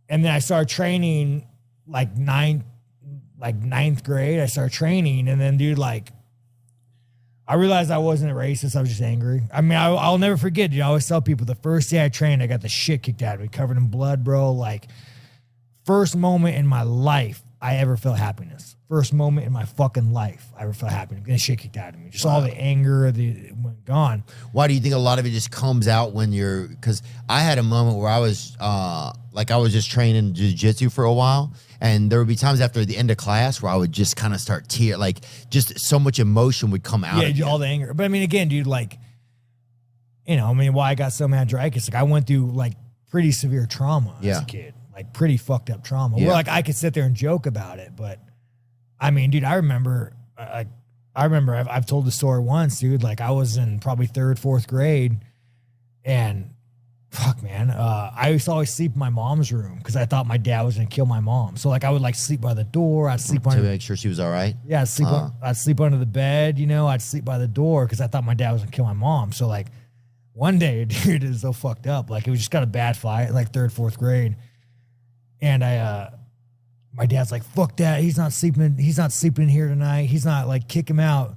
And then I started training like ninth grade. I started training, and then dude, like, I realized I wasn't a racist. I was just angry. I mean, I'll never forget, dude. I always tell people the first day I trained, I got the shit kicked out of me, covered in blood, bro. Like, first moment in my life I ever felt happiness. First moment in my fucking life I ever felt happiness. Getting shit kicked out of me. Just all the anger, went gone. Why do you think a lot of it just comes out when you're, because I had a moment where I was I was just training jiu-jitsu for a while, and there would be times after the end of class where I would just kind of start like just so much emotion would come out. Yeah, all the anger. But I mean, again, dude, like, you know, I mean, why I got so mad Dreykus, like I went through like pretty severe trauma as a kid, like pretty fucked up trauma. Where like I could sit there and joke about it, but I mean, dude, I remember I've told the story once, dude. Like I was in probably 3rd, 4th grade, and fuck, man, I used to always sleep in my mom's room because I thought my dad was gonna kill my mom. So like I would like sleep by the door. I'd sleep to make sure she was all right. Yeah, I'd sleep under the bed. You know, I'd sleep by the door because I thought my dad was gonna kill my mom. So like one day, dude, it was so fucked up. Like it was just got a bad fight, like 3rd, 4th grade, and my dad's like, fuck that. He's not sleeping in here tonight. He's not, like, kick him out.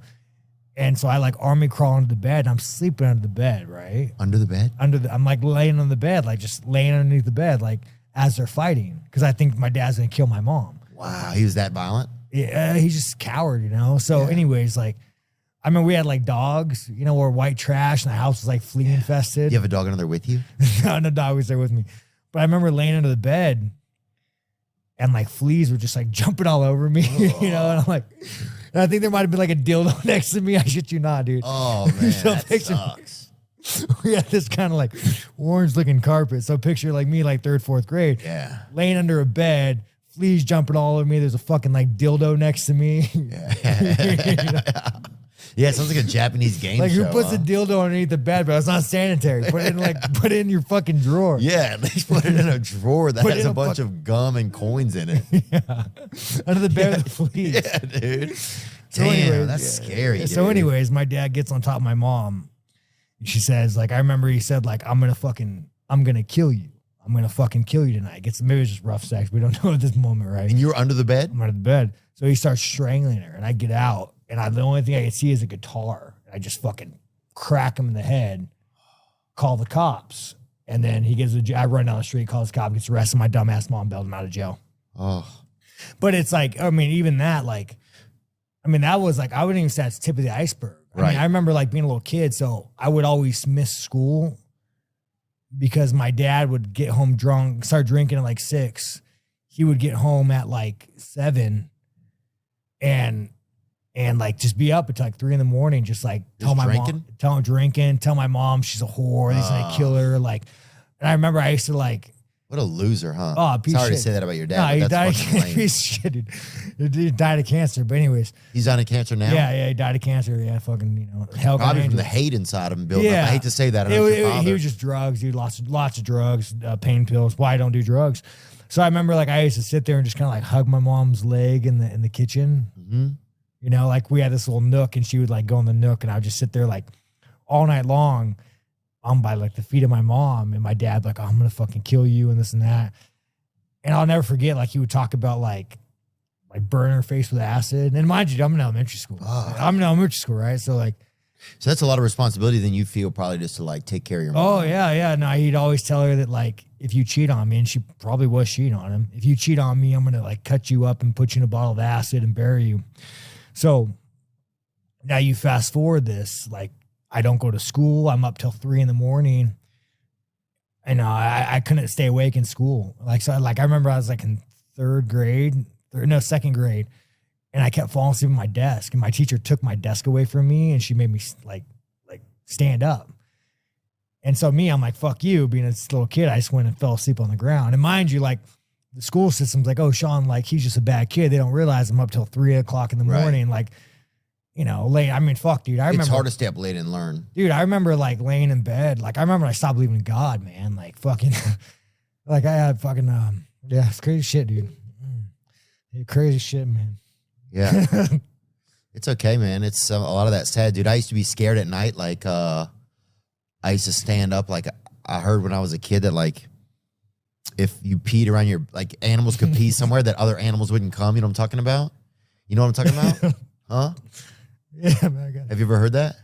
And so I like army crawl under the bed, and I'm sleeping under the bed, right? Under the bed? I'm like laying on the bed, like just laying underneath the bed, like as they're fighting. Cause I think my dad's gonna kill my mom. Wow. He was that violent? Yeah. He's just a coward, you know? So anyways, like, I mean, we had like dogs, you know, or white trash, and the house was like flea infested. You have a dog under there with you? No dog was there with me. But I remember laying under the bed, and like fleas were just like jumping all over me, you know? And I'm like, and I think there might have been like a dildo next to me. I shit you not, dude. Oh, man, so that sucks. We had this kind of like orange looking carpet. So picture like me, like 3rd, 4th grade. Yeah. Laying under a bed, fleas jumping all over me. There's a fucking like dildo next to me. Yeah. Yeah, it sounds like a Japanese game like show. Who puts a dildo underneath the bed, but it's not sanitary. Put it in in your fucking drawer. Yeah, at least put it in a drawer that has a bunch of gum and coins in it. Yeah. Under the bed with fleas. Yeah, dude. So Damn, anyways, that's scary. Dude. So anyways, my dad gets on top of my mom. She says, like, I remember he said, like, I'm gonna kill you. I'm gonna fucking kill you tonight. Maybe it was just rough sex. We don't know at this moment, right? And you were under the bed? I'm under the bed. So he starts strangling her, and I get out, and the only thing I can see is a guitar. I just fucking crack him in the head, call the cops, and then I run down the street, calls the cop, gets arrested. My dumbass mom bailed him out of jail. Oh. But it's like, I mean, even that, like, I mean, that was like, I wouldn't even say that's the tip of the iceberg. I mean, I remember like being a little kid, so I would always miss school because my dad would get home drunk, start drinking at like 6. He would get home at like 7 and like just be up until like 3 a.m, just like tell my mom, tell my mom she's a whore, he's gonna kill her. Like, and I remember I used to like, what a loser, huh? Oh, sorry to say that about your dad. No, he died. He died of cancer. But anyways, he's dying of cancer now. Yeah, he died of cancer. Yeah, fucking, you know, hell. Probably from the hate inside of him building up. I hate to say that. He was just drugs, dude. Lots of drugs, pain pills. Why I don't do drugs? So I remember like I used to sit there and just kind of like hug my mom's leg in the kitchen. Mm-hmm. You know, like we had this little nook, and she would like go in the nook, and I would just sit there like all night long. By like the feet of my mom, and my dad like, oh, I'm gonna fucking kill you and this and that. And I'll never forget, like he would talk about like burn her face with acid. And mind you, I'm in elementary school. Right? So like, so that's a lot of responsibility. Then you feel probably just to like take care of your mom. Oh yeah. No, he'd always tell her that like if you cheat on me, and she probably was cheating on him. If you cheat on me, I'm gonna like cut you up and put you in a bottle of acid and bury you. So now you fast forward this, like, I don't go to school. I'm up till 3 a.m. And I couldn't stay awake in school. I remember I was like in 2nd grade, and I kept falling asleep at my desk. And my teacher took my desk away from me, and she made me like stand up. And so I'm like, fuck you. Being a little kid, I just went and fell asleep on the ground. And mind you, like the school system's like, oh, Sean, like he's just a bad kid. They don't realize I'm up till 3 o'clock in the morning. Like, you know, late. I mean, fuck, dude. It's hard to stay up late and learn. Dude, I remember like laying in bed. Like, I remember I stopped believing in God, man. Like, fucking, like I had fucking, yeah, it's crazy shit, dude. Yeah, crazy shit, man. Yeah. It's okay, man. It's a lot of that sad, dude. I used to be scared at night. Like, I used to stand up. Like, I heard when I was a kid that like if you peed around your, like animals could pee somewhere that other animals wouldn't come. You know what I'm talking about? You know what I'm talking about? Huh? Yeah, man, I got it. Have you ever heard that?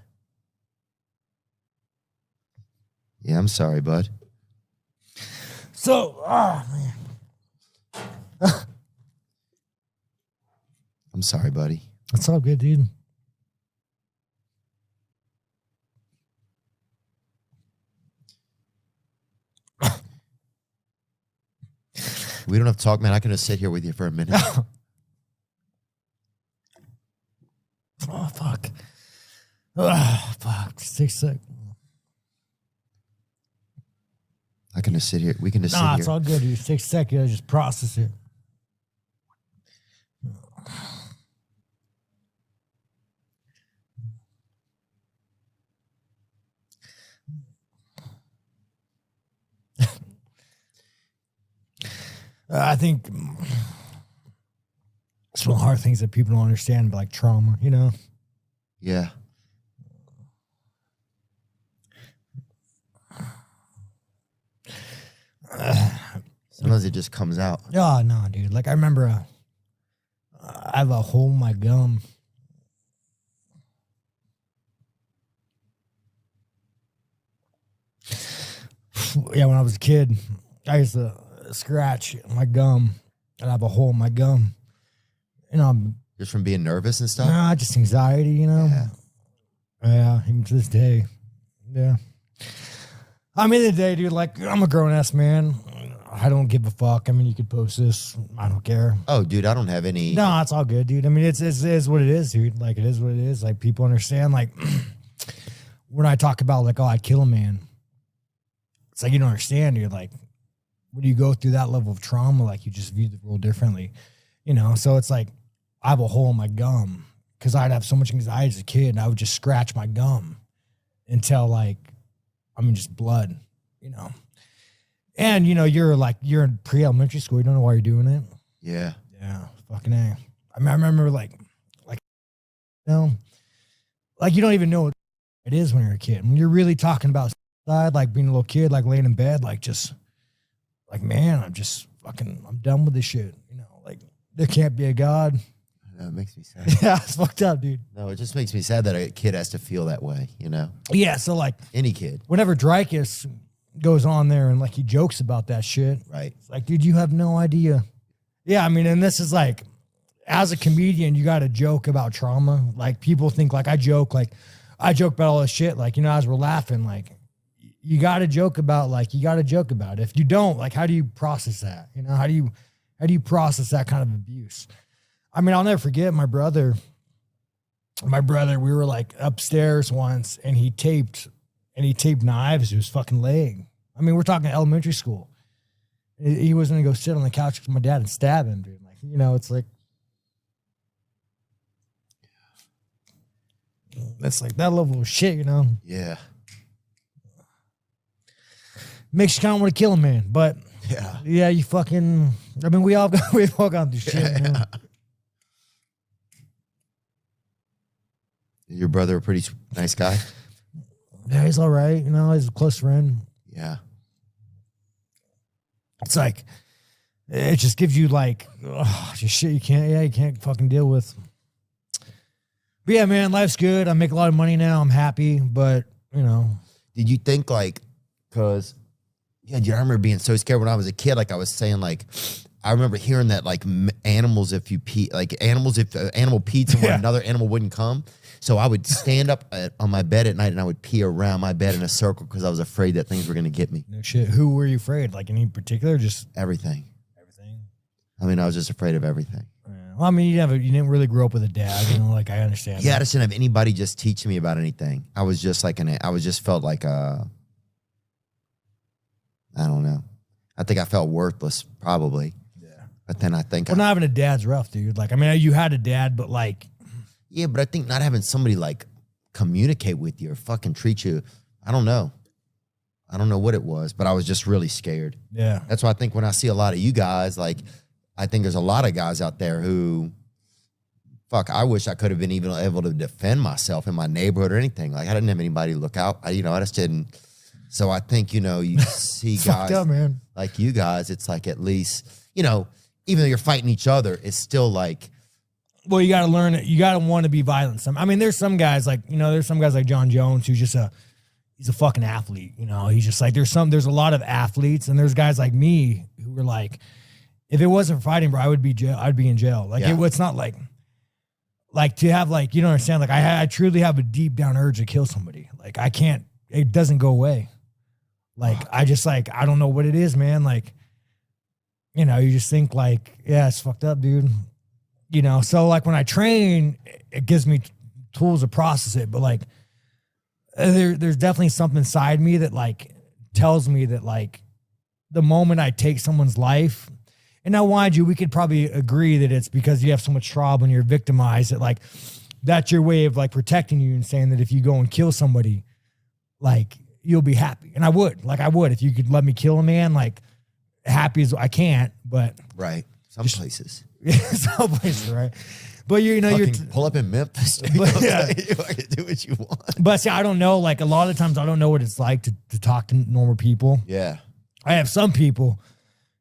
Yeah, I'm sorry, bud. So, man. I'm sorry, buddy. That's all good, dude. We don't have to talk, man. I can just sit here with you for a minute. Oh, fuck. Oh, fuck. 6 seconds. I can just sit here. We can just sit Nah, here. it's all good, dude. 6 seconds. I just process it. I think it's one of the hard things that people don't understand, like trauma, you know? Yeah. Sometimes it just comes out. Oh, no, dude. Like, I remember I have a hole in my gum. Yeah, when I was a kid, I used to scratch my gum and I have a hole in my gum. You know, Just from being nervous and stuff? nah, just anxiety, you know? Yeah. Yeah, even to this day. Yeah. I mean, the day, dude, like, I'm a grown-ass man. I don't give a fuck. I mean, you could post this. I don't care. Oh, dude, I don't have any. No, it's all good, dude. I mean, it is what it is, dude. Like, it is what it is. Like, people understand. Like, when I talk about, like, oh, I'd kill a man, it's like, you don't understand, dude. Like, when you go through that level of trauma, like, you just view the world differently, you know? So it's like, I have a hole in my gum because I'd have so much anxiety as a kid, and I would just scratch my gum until, like, I mean, just blood, you know? And, you know, you're in pre-elementary school. You don't know why you're doing it. Yeah. Yeah, fucking A. I mean, I remember, like, you know, like, you don't even know what it is when you're a kid. When you're really talking about suicide, like being a little kid, like laying in bed, like, just, like, man, I'm done with this shit. You know, like, there can't be a God. That makes me sad. Yeah, it's fucked up, dude. No, it just makes me sad that a kid has to feel that way, you know? Yeah, so, like, Any kid. whenever Dreykus goes on there and, like, he jokes about that shit, Right. it's like, dude, you have no idea. Yeah, I mean, and this is like, as a comedian, you got to joke about trauma. Like, people think, like, I joke about all this shit. Like, you know, as we're laughing, like, you got to joke about it. If you don't, like, how do you process that? You know, how do you process that kind of abuse? I mean, I'll never forget my brother, we were like upstairs once and he taped knives to his fucking leg. I mean, we're talking elementary school. He was going to go sit on the couch with my dad and stab him, dude. Like, you know, it's like, that's like that level of shit, you know? Yeah. Makes you kind of want to kill a man, but yeah, you fucking, I mean, we've all gone through shit, you know? Your brother a pretty nice guy? Yeah, he's all right. You know, he's a close friend. Yeah. It's like, it just gives you like, just shit you can't fucking deal with. But yeah, man, life's good. I make a lot of money now. I'm happy, but, you know. Did you think like, cause yeah, dude, I remember being so scared when I was a kid. Like I was saying, like, I remember hearing that like animals, if you pee, like animals, if an animal peed somewhere, another animal wouldn't come. So I would stand up on my bed at night and I would pee around my bed in a circle because I was afraid that things were going to get me. No shit. Who were you afraid? Like any particular? Just everything. Everything. I mean, I was just afraid of everything. Yeah. Well, I mean, you didn't really grow up with a dad, you know, like I understand. Yeah, I just didn't have anybody just teaching me about anything. I was just like felt like I don't know. I think I felt worthless probably. Yeah. But then I think not having a dad's rough, dude. Like, I mean, you had a dad, but like. Yeah, but I think not having somebody like communicate with you or fucking treat you, I don't know. I don't know what it was, but I was just really scared. Yeah. That's why I think when I see a lot of you guys, like, I think there's a lot of guys out there who, fuck, I wish I could have been even able to defend myself in my neighborhood or anything. Like, I didn't have anybody to look out. I just didn't. So I think, you know, you see guys up, man. like you guys, it's like at least, you know, even though you're fighting each other, it's still like. Well, you got to learn it. You got to want to be violent. I mean, there's some guys like, you know, there's some guys like John Jones who's just he's a fucking athlete. You know, he's just like, there's a lot of athletes, and there's guys like me who were like, if it wasn't for fighting, bro, I'd be in jail. Like it's not like to have like, you don't understand. Like I truly have a deep down urge to kill somebody. Like I can't, it doesn't go away. Like, I just like, I don't know what it is, man. Like, you know, you just think like, yeah, it's fucked up, dude. You know, so like when I train, it gives me tools to process it. But like, there's definitely something inside me that like tells me that like the moment I take someone's life, and now mind you, we could probably agree that it's because you have so much trauma and you're victimized that like, that's your way of like protecting you and saying that if you go and kill somebody, like, you'll be happy. And I would, if you could let me kill a man, like happy as I can't, but. Right. Some places. Some places, right? But you know, you're pull up in Memphis. But, yeah. You can do what you want. But see, I don't know. Like a lot of times I don't know what it's like to talk to normal people. Yeah. I have some people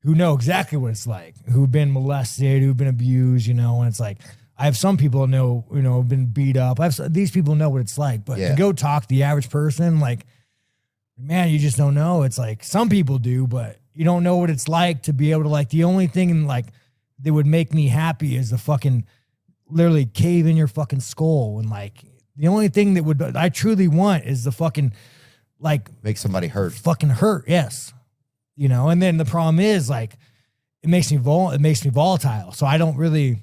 who know exactly what it's like, who've been molested, who've been abused, you know, and it's like, I have some people who know, you know, been beat up. These people know what it's like, but to go talk to the average person, like, man, you just don't know. It's like some people do, but you don't know what it's like to be able to like, the only thing like that would make me happy is the fucking literally cave in your fucking skull. And like, the only thing that I truly want is the fucking like make somebody hurt, fucking hurt. Yes. You know, and then the problem is like, it makes me volatile. So I don't really,